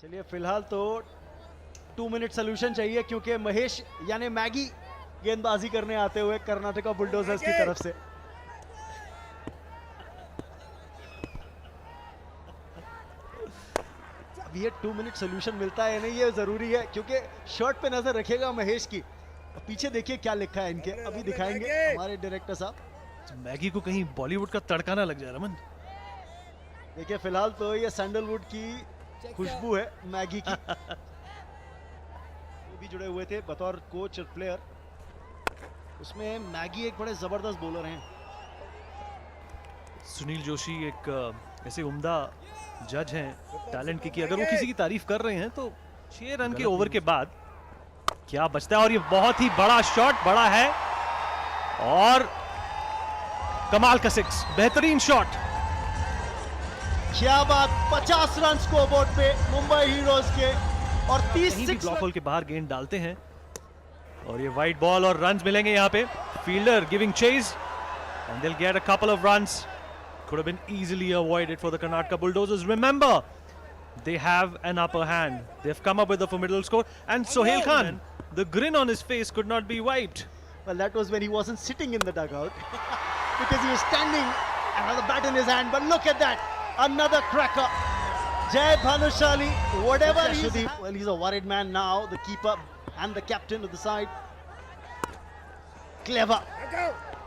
चलिए फिलहाल तो 2 मिनट सोल्यूशन चाहिए क्योंकि महेश यानी मैगी गेंदबाजी करने आते हुए कर्नाटका बुलडोजर्स की तरफ से। अब ये 2 मिनट सोल्यूशन मिलता है नहीं, ये जरूरी है क्योंकि शर्ट पे नजर रखिएगा महेश की। पीछे देखिए क्या लिखा है इनके, अभी दिखाएंगे हमारे डायरेक्टर साहब। मैगी को कहीं बॉलीवुड का तड़का ना लग जाए रमन। देखिए फिलहाल तो ये सैंडलवुड की खुशबू है मैगी की। वो भी जुड़े हुए थे बतौर कोच और प्लेयर। उसमें मैगी एक बड़े जबरदस्त बॉलर हैं। सुनील जोशी एक ऐसे उम्दा जज हैं टैलेंट की अगर वो किसी की तारीफ कर रहे हैं तो 6 रन के ओवर के बाद क्या बचता है। और ये बहुत ही बड़ा शॉट, बड़ा है और कमाल का 6, बेहतरीन शॉट। क्या बात, 50 रन स्कोरबोर्ड पे मुंबई हीरोज के और 36 ब्लॉक होल के बाहर गेंद डालते हैं और ये वाइड बॉल और रन्स मिलेंगे यहाँ पे। Fielder giving chase and they'll get a couple of runs. Could have been easily avoided for the Karnataka Bulldozers. Remember, they have an upper hand. They've come up with a formidable score. And Sohail Khan, the grin on his face could not be wiped. Well, that was when he wasn't sitting in the dugout because he was standing and had a bat in his hand. But look at that, another cracker. Jai Bhanushali, whatever he is. Well, he's a worried man now, the keeper and the captain of the side. Clever.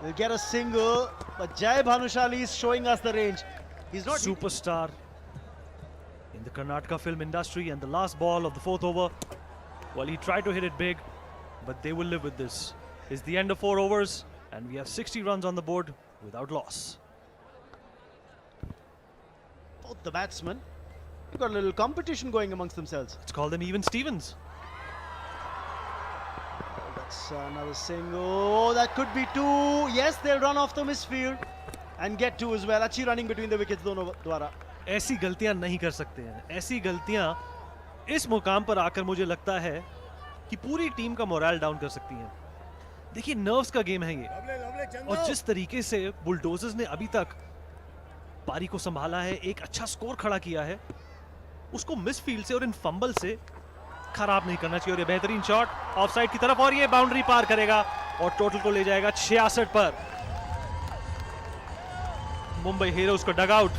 Will get a single, but Jai Bhanushali is showing us the range. He's not superstar in the Karnataka film industry, and the last ball of the 4th over, well, he tried to hit it big, but they will live with this. It's the end of 4 overs, and we have 60 runs on the board without loss. Both the batsmen, they've got a little competition going amongst themselves. Let's call them even Stevens. That's another single. Oh, that could be 2. Yes, they'll run off the misfield and get 2 as well. Achhi running between the wickets दोनों द्वारा. ऐसी गलतियां नहीं कर सकते हैं। ऐसी गलतियां इस मुकाम पर आकर मुझे लगता है कि पूरी टीम का मोरल डाउन कर सकती हैं। देखिए नर्व्स का गेम है ये, और जिस तरीके से बुलडोजर्स ने अभी तक पारी को संभाला है, एक अच्छा स्कोर खड़ा किया है, उसको मिसफील्ड से और इन फंबल से खराब नहीं करना चाहिए। और ये बेहतरीन शॉट ऑफसाइड की तरफ और ये बाउंड्री पार करेगा और टोटल को ले जाएगा 66 पर। मुंबई हीरोज को डगआउट,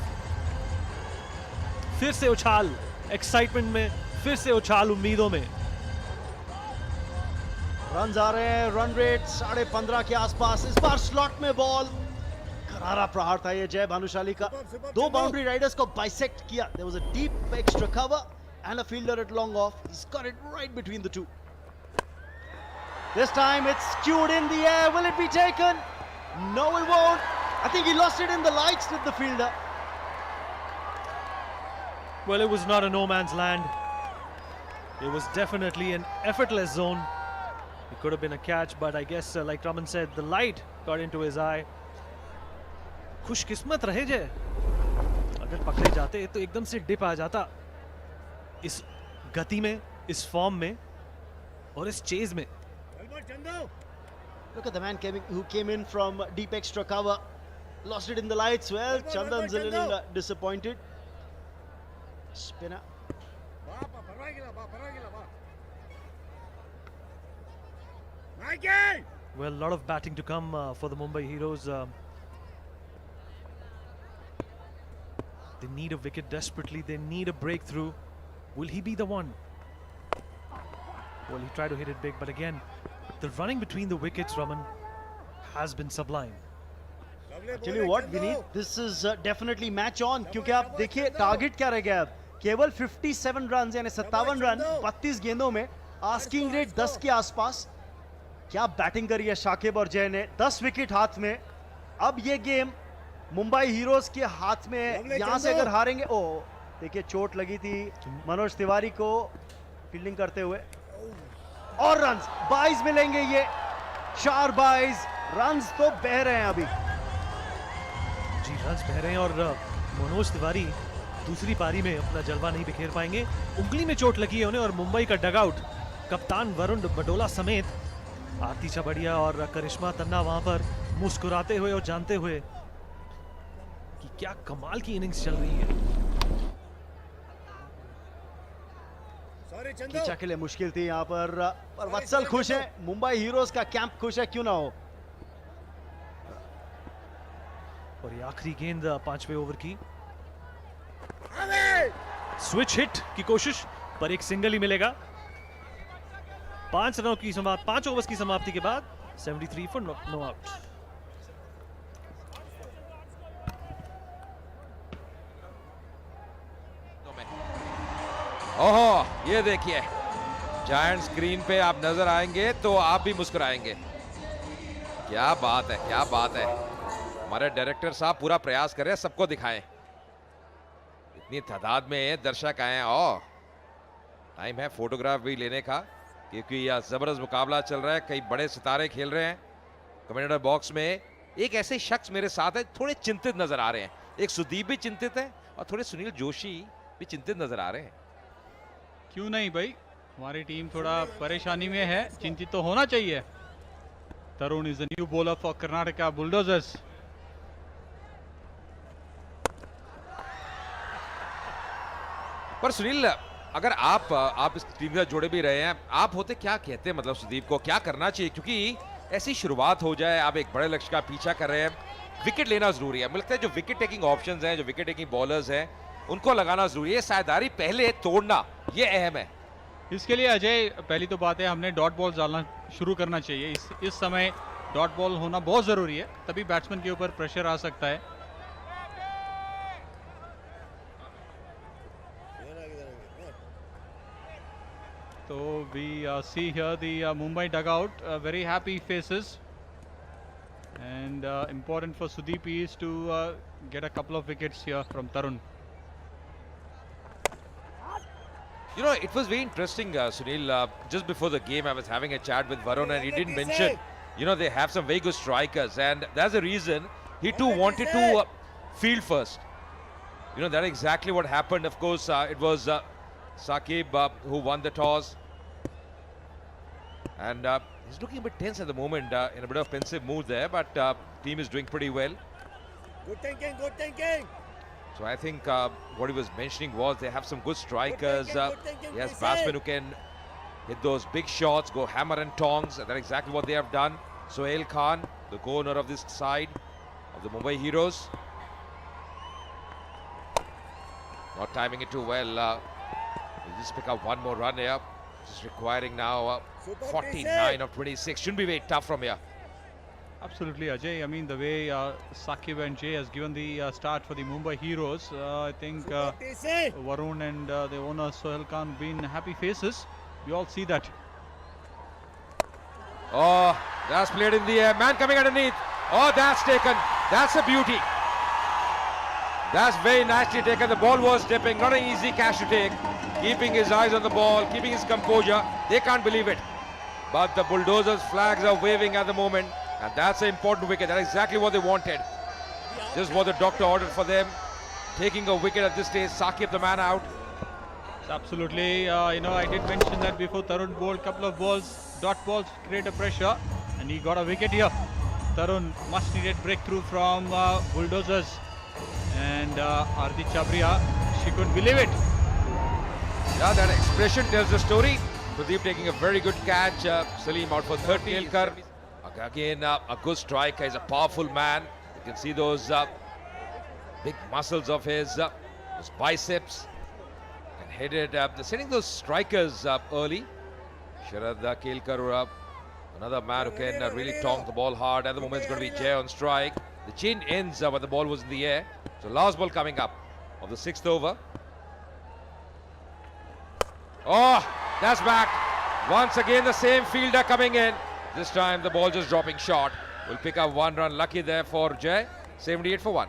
फिर से उछाल एक्साइटमेंट में, फिर से उछाल उम्मीदों में। रन आ रहे हैं, रन रेट 15.5 के आसपास। इस बार स्लॉट में बॉल, करारा प्रहार था ये जय भानुशाली का। 2 बाउंड्री राइडर्स को बाइसेक्ट किया। There was a deep extra cover and a fielder at long off. He's got it right between the two. This time it's skewed in the air. Will it be taken? No, it won't. I think he lost it in the lights with the fielder. Well, it was not a no man's land. It was definitely an effortless zone. It could have been a catch, but I guess, like Raman said, the light got into his eye. खुशकिस्मत रहे जे, अगर पकड़े जाते तो एकदम से dip आ जाता इस गति में, इस फॉर्म में और इस चेज में। Look at the man who came in from deep extra cover. Lost it in the lights. Well, Chandan's a little disappointed. Spinner. Well, a lot of batting to come for the Mumbai Heroes. They need a wicket desperately. They need a breakthrough. Will he be the one? Well, he tried to hit it big, but again, the running between the wickets, Raman, has been sublime. Tell you what, Vineet, this is definitely match on. क्योंकि आप देखिए target क्या रह गया अब, केवल 57 run यानी 57 run 32 गेंदों में, आस्किंग रेट 10 के आसपास। क्या बैटिंग करी है शाकिब और जय ने, 10 विकेट हाथ में। अब ये गेम मुंबई हीरोज के हाथ में है। यहाँ से अगर हारेंगे, ओ देखिए चोट लगी थी मनोज तिवारी को फील्डिंग करते हुए। और रन्स 22 मिलेंगे, ये 4 22 रन्स तो बह रहे हैं अभी। जी रन्स बह रहे हैं और मनोज तिवारी दूसरी पारी में अपना जलवा नहीं बिखेर पाएंगे। उंगली में चोट लगी है उन्हें और मुंबई का डगआउट कप्तान वरुण बडोला समेत आरती छबड़िया और करिश्मा तन्ना वहां पर मुस्कुराते हुए और जानते हुए कि क्या कमाल की इनिंग्स चल रही है। खींचा के लिए मुश्किल थी यहाँ पर वत्सल खुश है, मुंबई हीरोज का कैंप खुश है, क्यों ना हो। और ये आखिरी गेंद 5वें ओवर की, स्विच हिट की कोशिश पर एक सिंगल ही मिलेगा। 5 ओवर्स की समाप्ति के बाद 73 फॉर नो आउट। ओहो, ये देखिए जायंट स्क्रीन पे आप नजर आएंगे तो आप भी मुस्कुराएंगे। क्या बात है, क्या बात है। हमारे डायरेक्टर साहब पूरा प्रयास कर रहे हैं सबको दिखाएं। इतनी तादाद में दर्शक आए हैं। और टाइम है फोटोग्राफ भी लेने का, क्योंकि यह जबरदस्त मुकाबला चल रहा है। कई बड़े सितारे खेल रहे हैं। कमेंटेटर बॉक्स में एक ऐसे शख्स मेरे साथ है, थोड़े चिंतित नजर आ रहे हैं। एक सुदीप भी चिंतित है और थोड़े सुनील जोशी भी चिंतित नजर आ रहे हैं। क्यों नहीं भाई, हमारी टीम थोड़ा परेशानी में है, चिंतित तो होना चाहिए। Tarun is the new bowler for Karnataka bulldozers. पर सुनील, अगर आप इस टीम से जुड़े भी रहे हैं, आप होते क्या कहते हैं, मतलब सुदीप को क्या करना चाहिए? क्योंकि ऐसी शुरुआत हो जाए, आप एक बड़े लक्ष्य का पीछा कर रहे हैं, विकेट लेना जरूरी है। मुझे लगता है जो विकेट टेकिंग ऑप्शंस हैं, जो विकेट टेकिंग बॉलर्स हैं, उनको लगाना जरूरी है। साझेदारी पहले तोड़ना ये अहम है। इसके लिए अजय, पहली तो बात है हमने डॉट बॉल डालना शुरू करना चाहिए। इस समय डॉट बॉल होना बहुत जरूरी है, तभी बैट्समैन के ऊपर प्रेशर आ सकता है। So we see here the Mumbai dugout, very happy faces, and important for Sudeep is to get a couple of wickets here from Tarun. You know, it was very interesting, Sunil. Just before the game, I was having a chat with Varun, and he didn't mention, you know, they have some very good strikers, and that's the reason he too wanted to field first. You know, that's exactly what happened. Of course, it was Saqib who won the toss, and he's looking a bit tense at the moment, in a bit of pensive mood there, but team is doing pretty well. Good thinking, good thinking. So I think what he was mentioning was they have some good strikers. Good thinking, Yes, they batsmen say. who can hit those big shots, go hammer and tongs. That's exactly what they have done. Sohail Khan, the co-owner of this side of the Mumbai Heroes. Not timing it too well. We'll just pick up one more run here. Just requiring now Super 49 of 26. Shouldn't be very tough from here. Absolutely, Ajay. I mean, the way Saqib and Jay has given the start for the Mumbai Heroes, I think DC. Varun and the owner Sohail Khan been happy faces. We all see that. Oh, that's played in the air. Man coming underneath. Oh, that's taken. That's a beauty. That's very nicely taken. The ball was dipping. Not an easy catch to take. Keeping his eyes on the ball, keeping his composure. They can't believe it. But the Bulldozers' flags are waving at the moment. And that's an important wicket. That's exactly what they wanted. This is what the doctor ordered for them. Taking a wicket at this stage. Saqib, the man out. Absolutely. You know, I did mention that before. Tarun bowled couple of balls, dot balls, create a pressure, and he got a wicket here. Tarun, much needed breakthrough from Bulldozers, and Ardi Chabria, she couldn't believe it. Yeah, that expression tells the story. Pradeep taking a very good catch. Salim out for 30. Kelkar. Again, a good striker. He's a powerful man. You can see those big muscles of his, those biceps. And headed, they're sending those strikers early. Sharad Kelkar, another man who can really tong the ball hard. At the moment, it's going to be Jay on strike. The chain ends when the ball was in the air. So last ball coming up of the 6th over. Oh, that's back. Once again, the same fielder coming in. This time, the ball just dropping short. Will pick up one run. Lucky there for Jay. 78 for 1.